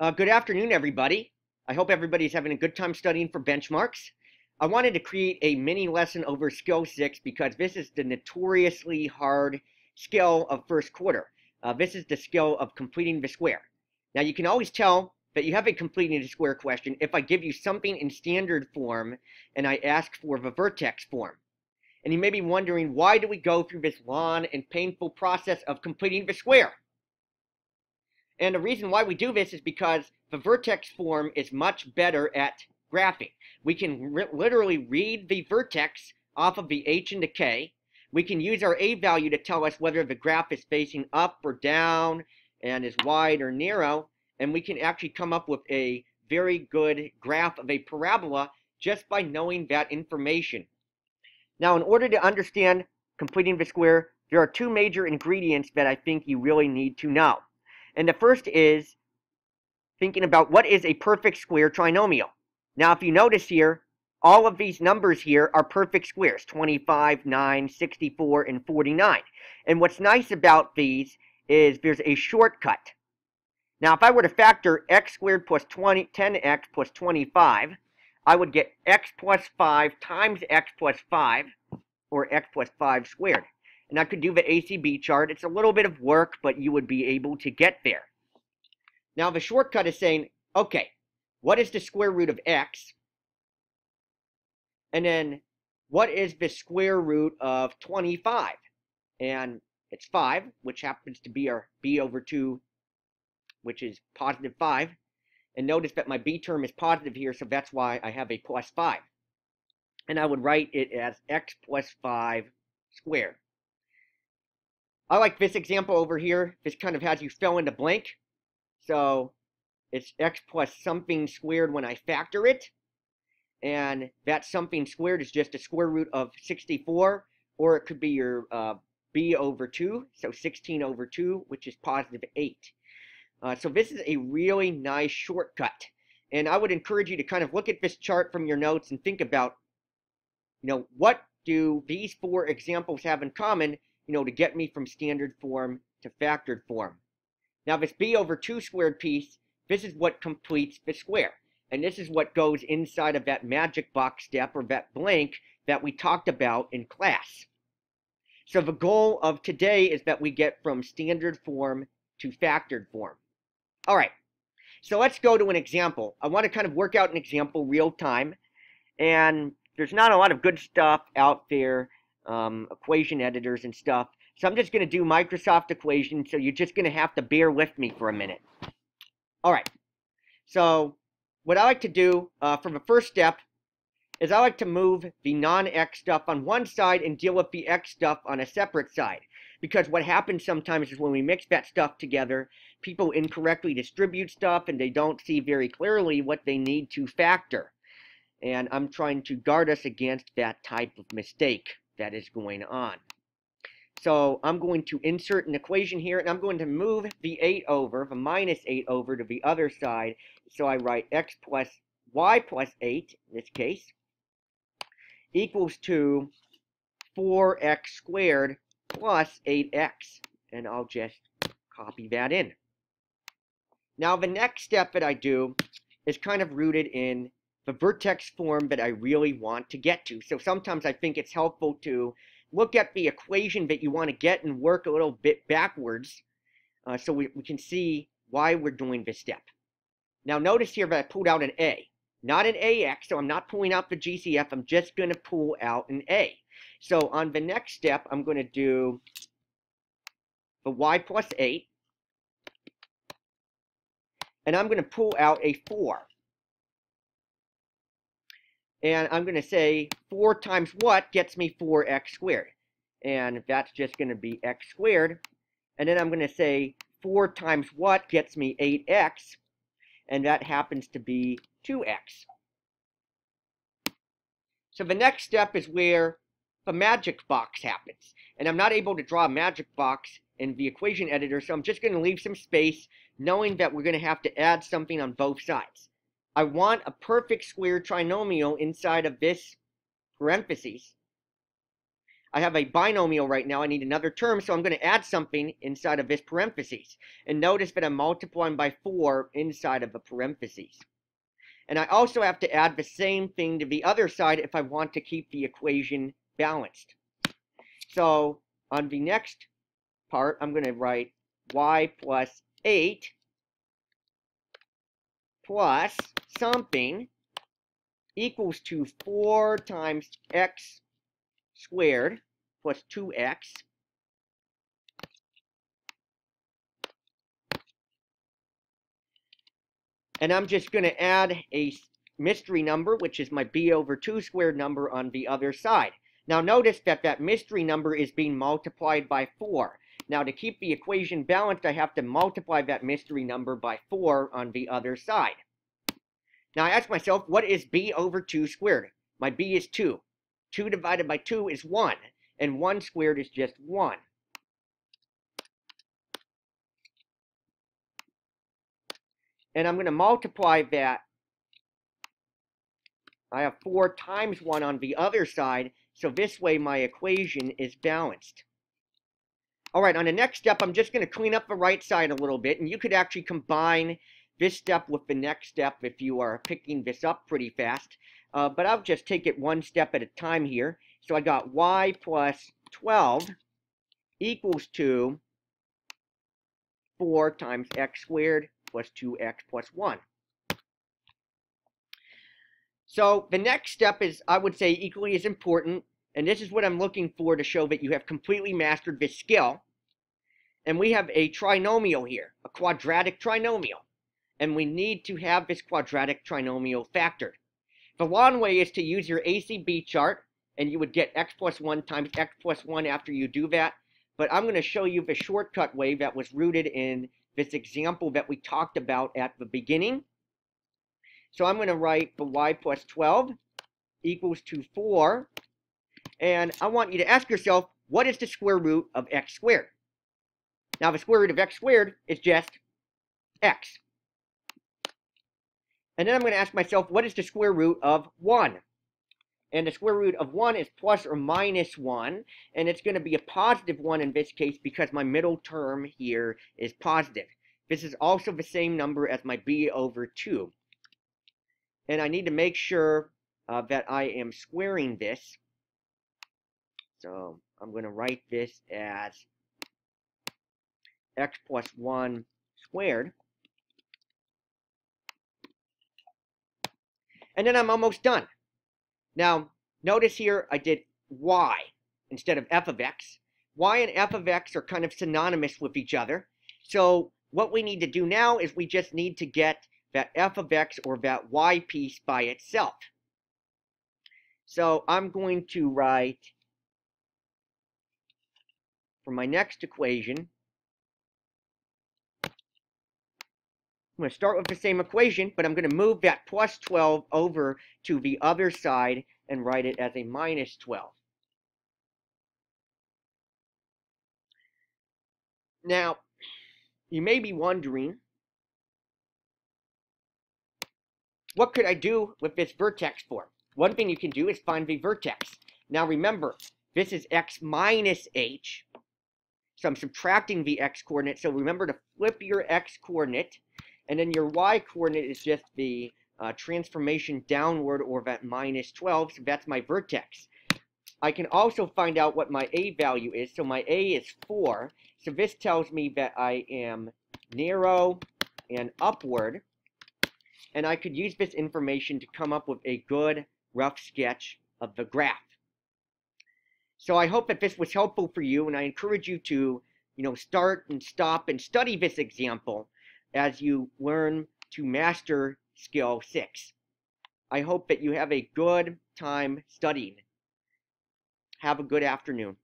Good afternoon, everybody. I hope everybody's having a good time studying for benchmarks. I wanted to create a mini lesson over skill 6 because this is the notoriously hard skill of first quarter. This is the skill of completing the square. Now, you can always tell that you have a completing the square question if I give you something in standard form and I ask for the vertex form. And you may be wondering, why do we go through this long and painful process of completing the square? And the reason why we do this is because the vertex form is much better at graphing. We can literally read the vertex off of the h and the k. We can use our a value to tell us whether the graph is facing up or down and is wide or narrow. And we can actually come up with a very good graph of a parabola just by knowing that information. Now, in order to understand completing the square, there are two major ingredients that I think you really need to know. And the first is thinking about what is a perfect square trinomial. Now, if you notice here, all of these numbers here are perfect squares, 25, 9, 64, and 49. And what's nice about these is there's a shortcut. Now, if I were to factor x squared plus 10x plus 25, I would get x plus 5 times x plus 5, or x plus 5 squared. And I could do the ACB chart. It's a little bit of work, but you would be able to get there. Now, the shortcut is saying, okay, what is the square root of x? And then, what is the square root of 25? And it's 5, which happens to be our b over 2, which is positive 5. And notice that my b term is positive here, so that's why I have a plus 5. And I would write it as x plus 5 squared. I like this example over here. This kind of has you fill in the blank. So it's x plus something squared when I factor it. And that something squared is just a square root of 64. Or it could be your b over 2. So 16 over 2, which is positive 8. So this is a really nice shortcut. And I would encourage you to kind of look at this chart from your notes and think about, what do these four examples have in common, to get me from standard form to factored form. Now, this b over 2 squared piece, this is what completes the square. And this is what goes inside of that magic box step, or that blank, that we talked about in class. So the goal of today is that we get from standard form to factored form. All right, so let's go to an example. I want to kind of work out an example real time. And there's not a lot of good stuff out there, equation editors and stuff. So I'm just going to do Microsoft Equation, so you're just going to have to bear with me for a minute. All right, so what I like to do for the first step is I like to move the non-x stuff on one side and deal with the x stuff on a separate side. Because what happens sometimes is when we mix that stuff together, people incorrectly distribute stuff and they don't see very clearly what they need to factor. And I'm trying to guard us against that type of mistake that is going on. So I'm going to insert an equation here, and I'm going to move the 8 over, the minus 8 over to the other side. So I write x plus y plus 8, in this case, equals to 4x squared plus 8x. And I'll just copy that in. Now, the next step that I do is kind of rooted in the vertex form that I really want to get to. So sometimes I think it's helpful to look at the equation that you want to get and work a little bit backwards so we can see why we're doing this step. Now notice here that I pulled out an A, not an AX, so I'm not pulling out the GCF, I'm just going to pull out an A. So on the next step, I'm going to do the y plus 8, and I'm going to pull out a 4. And I'm going to say 4 times what gets me 4x squared. And that's just going to be x squared. And then I'm going to say 4 times what gets me 8x. And that happens to be 2x. So the next step is where the magic box happens. And I'm not able to draw a magic box in the equation editor, so I'm just going to leave some space, knowing that we're going to have to add something on both sides. I want a perfect square trinomial inside of this parentheses. I have a binomial right now. I need another term, so I'm going to add something inside of this parentheses. And notice that I'm multiplying by 4 inside of a parentheses. And I also have to add the same thing to the other side if I want to keep the equation balanced. So on the next part, I'm going to write y plus 8 plus something equals to 4 times x squared plus 2x and I'm just going to add a mystery number, which is my b over 2 squared number on the other side. Now notice that that mystery number is being multiplied by 4. Now to keep the equation balanced, I have to multiply that mystery number by 4 on the other side. Now I ask myself, what is b over 2 squared? My b is 2. 2 divided by 2 is 1, and 1 squared is just 1. And I'm going to multiply that. I have 4 times 1 on the other side, so this way my equation is balanced. All right, on the next step, I'm just going to clean up the right side a little bit, and you could actually combine this step with the next step if you are picking this up pretty fast. But I'll just take it one step at a time here. So I got y plus 12 equals to 4 times x squared plus 2x plus 1. So the next step is, I would say, equally as important, and this is what I'm looking for to show that you have completely mastered this skill. And we have a trinomial here, a quadratic trinomial, and we need to have this quadratic trinomial factored. The long way is to use your ACB chart, and you would get x plus 1 times x plus 1 after you do that. But I'm going to show you the shortcut way that was rooted in this example that we talked about at the beginning. So I'm going to write the y plus 12 equals to 4. And I want you to ask yourself, what is the square root of x squared? Now, the square root of x squared is just x. And then I'm going to ask myself, what is the square root of 1? And the square root of 1 is plus or minus 1. And it's going to be a positive 1 in this case because my middle term here is positive. This is also the same number as my b over 2. And I need to make sure that I am squaring this. So I'm going to write this as x plus 1 squared. And then I'm almost done. Now, notice here I did y instead of f of x. Y and f of x are kind of synonymous with each other. So what we need to do now is we just need to get that f of x or that y piece by itself. So I'm going to write, for my next equation, I'm going to start with the same equation, but I'm going to move that plus 12 over to the other side and write it as a minus 12. Now, you may be wondering, what could I do with this vertex for? One thing you can do is find the vertex. Now remember, this is x minus h. So I'm subtracting the x coordinate. So remember to flip your x coordinate. And then your y coordinate is just the transformation downward, or that minus 12. So that's my vertex. I can also find out what my a value is. So my a is 4. So this tells me that I am narrow and upward. And I could use this information to come up with a good rough sketch of the graph. So I hope that this was helpful for you, and I encourage you to, start and stop and study this example as you learn to master skill 6. I hope that you have a good time studying. Have a good afternoon.